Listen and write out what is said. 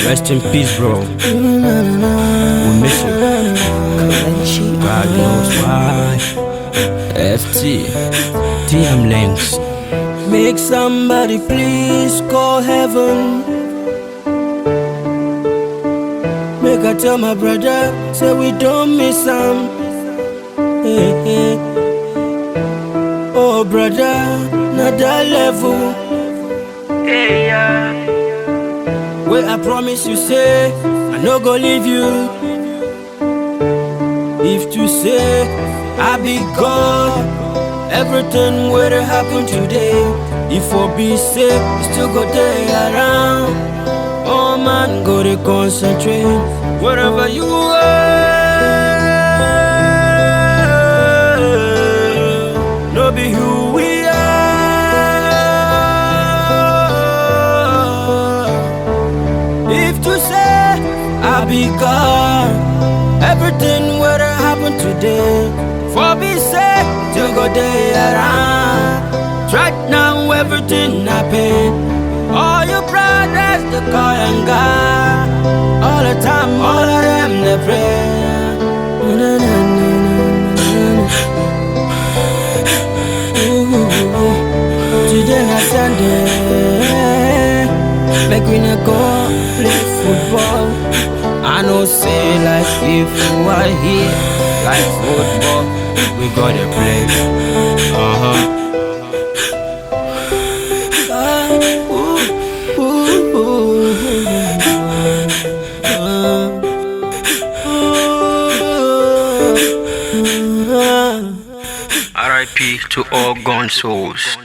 Rest in peace, bro. We miss you. God knows why. FT, TM Links. Make somebody please call heaven. Make I tell my brother, say we don't miss him. Hey, hey. Oh brother, not that level. Hey, yeah. Where I promise you say, I no go leave you. If to say, I be God, everything will happen today. If I be safe, still go there around. Oh man, go to concentrate. Wherever you are, no be who we are. If to say, I be God, everything will happen today. For be safe, to go there around. Right now, everything happen. All your brothers, they call and God. All the time, all of them, they pray. Today na Sunday, make we not go play football. I know say like if you are here, like football, we gotta play. RIP to all gone souls.